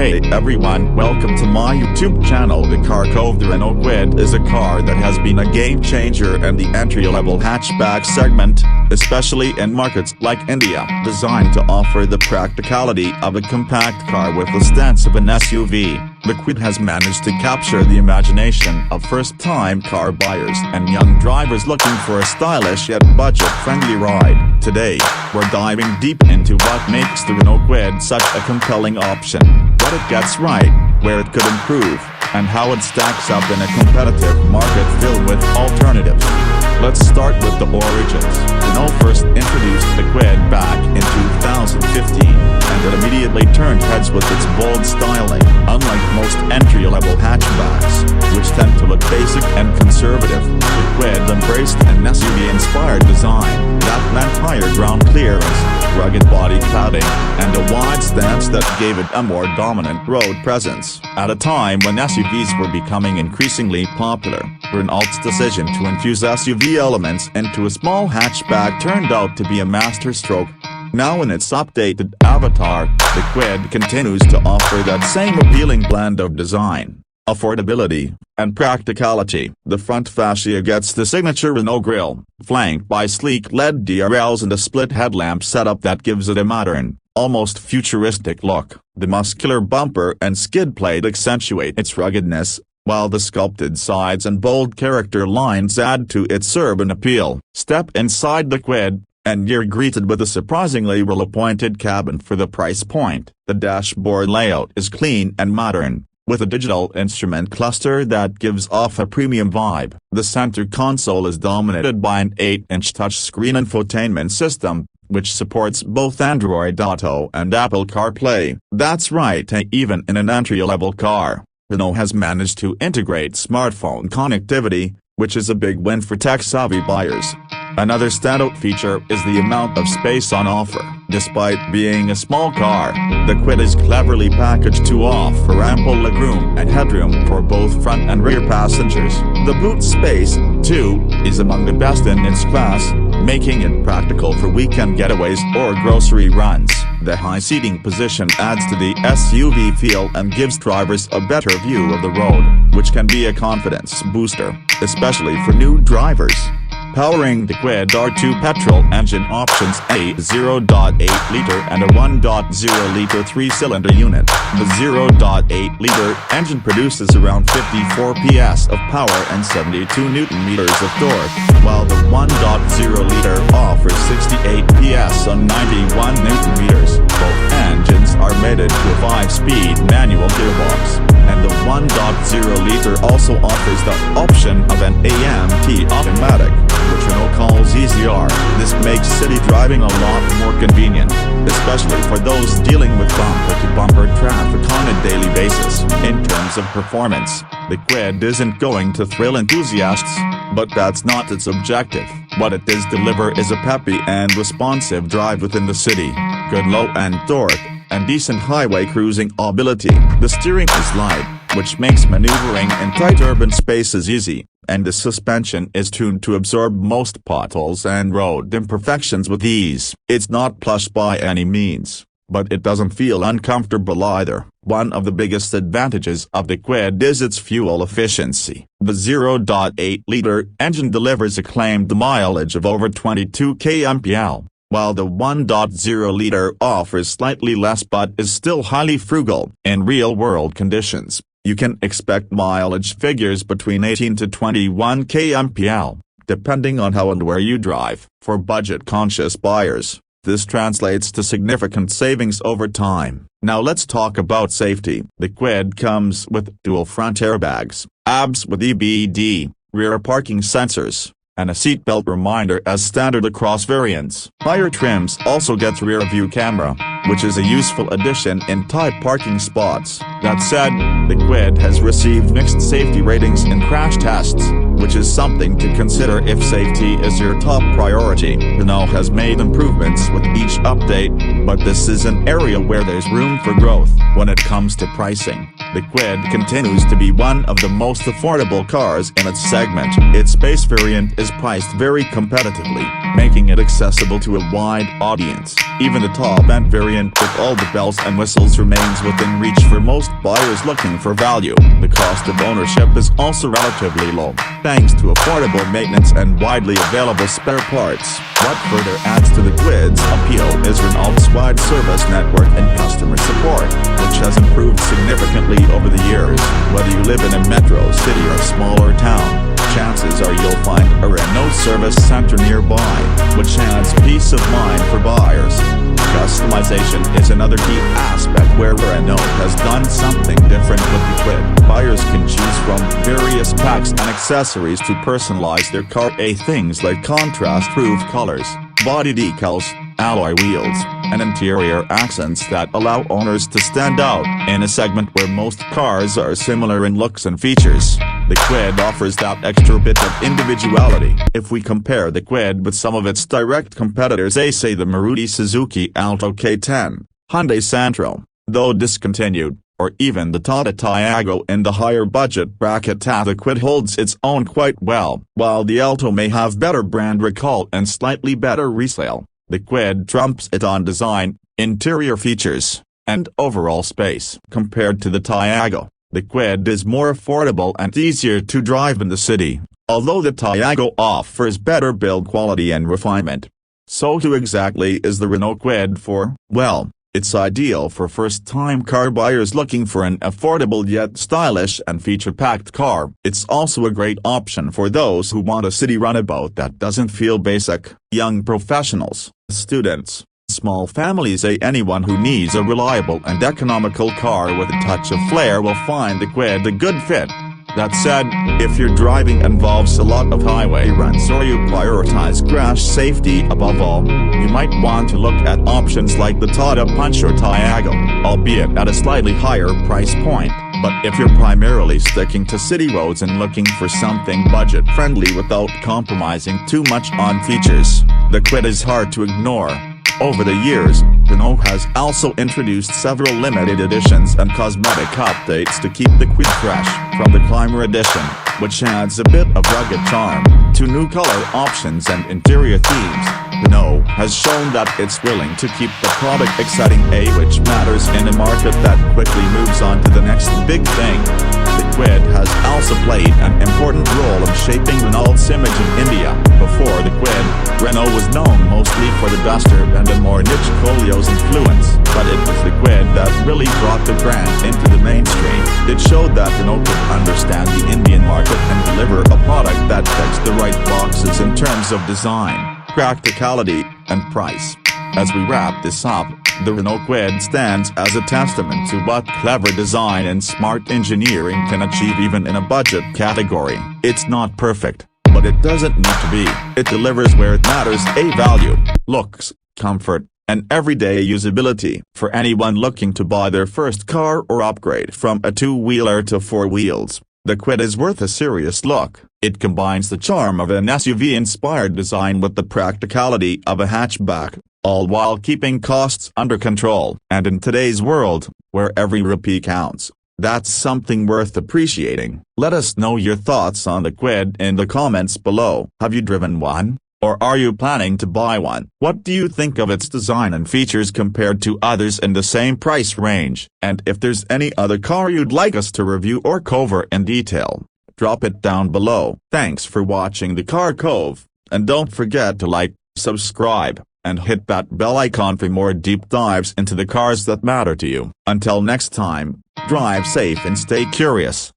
Hey everyone, welcome to my YouTube channel. The car Cove. The Renault Kwid is a car that has been a game changer in the entry-level hatchback segment, especially in markets like India. Designed to offer the practicality of a compact car with the stance of an SUV, the Kwid has managed to capture the imagination of first-time car buyers and young drivers looking for a stylish yet budget-friendly ride. Today, we're diving deep into what makes the Renault Kwid such a compelling option, what it gets right, where it could improve, and how it stacks up in a competitive market filled with alternatives. Let's start with the origins. Renault first introduced the Kwid back in 2015, and it immediately turned heads with its bold styling. Unlike most entry-level hatchbacks, which tend to look basic and conservative, the Kwid embraced an SUV-inspired design that meant higher ground clearance, rugged body cladding, and a wide stance that gave it a more dominant road presence. At a time when SUVs were becoming increasingly popular, Renault's decision to infuse SUV elements into a small hatchback turned out to be a masterstroke. Now in its updated avatar, the Kwid continues to offer that same appealing blend of design, affordability, and practicality. The front fascia gets the signature Renault grille, flanked by sleek LED DRLs and a split headlamp setup that gives it a modern, almost futuristic look. The muscular bumper and skid plate accentuate its ruggedness, while the sculpted sides and bold character lines add to its urban appeal. Step inside the Kwid, and you're greeted with a surprisingly well-appointed cabin for the price point. The dashboard layout is clean and modern, with a digital instrument cluster that gives off a premium vibe. The center console is dominated by an 8-inch touchscreen infotainment system, which supports both Android Auto and Apple CarPlay. That's right, even in an entry-level car, Renault has managed to integrate smartphone connectivity, which is a big win for tech-savvy buyers. Another standout feature is the amount of space on offer. Despite being a small car, the Kwid is cleverly packaged to offer ample legroom and headroom for both front and rear passengers. The boot space, too, is among the best in its class, making it practical for weekend getaways or grocery runs. The high seating position adds to the SUV feel and gives drivers a better view of the road, which can be a confidence booster, especially for new drivers. Powering the Kwid are two petrol engine options, a 0.8-liter and a 1.0-liter three-cylinder unit. The 0.8-liter engine produces around 54 PS of power and 72 Nm of torque, while the 1.0-liter offers 68 PS on 91 Nm. Both engines are mated to a 5-speed manual gearbox, and the 1.0-liter also offers the option of an AMT automatic, which Renault calls EasyR. This makes city driving a lot more convenient, especially for those dealing with bumper-to-bumper traffic on a daily basis. In terms of performance, the Kwid isn't going to thrill enthusiasts, but that's not its objective. What it does deliver is a peppy and responsive drive within the city, good low-end torque, and decent highway cruising ability. The steering is light, which makes maneuvering in tight urban spaces easy, and the suspension is tuned to absorb most potholes and road imperfections with ease. It's not plush by any means, but it doesn't feel uncomfortable either. One of the biggest advantages of the Kwid is its fuel efficiency. The 0.8-liter engine delivers a claimed mileage of over 22 kmpl, while the 1.0-liter offers slightly less but is still highly frugal. In real-world conditions, you can expect mileage figures between 18 to 21 kmpl, depending on how and where you drive. For budget-conscious buyers, this translates to significant savings over time. Now let's talk about safety. The Kwid comes with dual front airbags, ABS with EBD, rear parking sensors, and a seatbelt reminder as standard across variants. Higher trims also get rear view camera, which is a useful addition in tight parking spots. That said, the Kwid has received mixed safety ratings in crash tests, which is something to consider if safety is your top priority. Renault has made improvements with each update, but this is an area where there's room for growth. When it comes to pricing, The Kwid continues to be one of the most affordable cars in its segment. Its space variant is priced very competitively, making it accessible to a wide audience. Even the top-end variant with all the bells and whistles remains within reach for most buyers looking for value. The cost of ownership is also relatively low, thanks to affordable maintenance and widely available spare parts. What further adds to the Kwid's appeal is Renault's wide service network and customer support, which has improved significantly over the years. Whether you live in a metro city or a smaller town, chances are you'll find a Renault service center nearby, which adds peace of mind for buyers. Customization is another key aspect where Renault has done something different with the Kwid. Buyers can choose from various packs and accessories to personalize their car. Things like contrast-proof colors, body decals, alloy wheels, and interior accents that allow owners to stand out in a segment where most cars are similar in looks and features. The Kwid offers that extra bit of individuality. If we compare the Kwid with some of its direct competitors, say the Maruti Suzuki Alto K10, Hyundai Santro, though discontinued, or even the Tata Tiago in the higher budget bracket, the Kwid holds its own quite well. While the Alto may have better brand recall and slightly better resale, the Kwid trumps it on design, interior features, and overall space. Compared to the Tiago, the Kwid is more affordable and easier to drive in the city, although the Tiago offers better build quality and refinement. So who exactly is the Renault Kwid for? Well, it's ideal for first-time car buyers looking for an affordable yet stylish and feature-packed car. It's also a great option for those who want a city runabout that doesn't feel basic. Young professionals, students, small families, anyone who needs a reliable and economical car with a touch of flair will find the Kwid a good fit. That said, if your driving involves a lot of highway runs or you prioritize crash safety above all, you might want to look at options like the Tata Punch or Tiago, albeit at a slightly higher price point. But if you're primarily sticking to city roads and looking for something budget-friendly without compromising too much on features, the Kwid is hard to ignore. Over the years, Renault has also introduced several limited editions and cosmetic updates to keep the Kwid fresh, from the Climber Edition, which adds a bit of rugged charm, to new color options and interior themes. Renault has shown that it's willing to keep the product exciting, which matters in a market that quickly moves on to the next big thing. The Kwid has also played an important role in shaping Renault's image in India. Before the Kwid, Renault was known mostly for the Duster and a more niche Koleos influence, but it was the Kwid that really brought the brand into the mainstream. It showed that Renault could understand the Indian market and deliver a product that checks the right boxes in terms of design, practicality, and price. As we wrap this up, the Renault Kwid stands as a testament to what clever design and smart engineering can achieve even in a budget category. It's not perfect, but it doesn't need to be. It delivers where it matters: value, looks, comfort, and everyday usability. For anyone looking to buy their first car or upgrade from a two-wheeler to four wheels, the Kwid is worth a serious look. It combines the charm of an SUV-inspired design with the practicality of a hatchback, all while keeping costs under control. And in today's world, where every rupee counts, that's something worth appreciating. Let us know your thoughts on the Kwid in the comments below. Have you driven one? Or are you planning to buy one? What do you think of its design and features compared to others in the same price range? And if there's any other car you'd like us to review or cover in detail, drop it down below. Thanks for watching the Car Cove, and don't forget to like, subscribe, and hit that bell icon for more deep dives into the cars that matter to you. Until next time, drive safe and stay curious.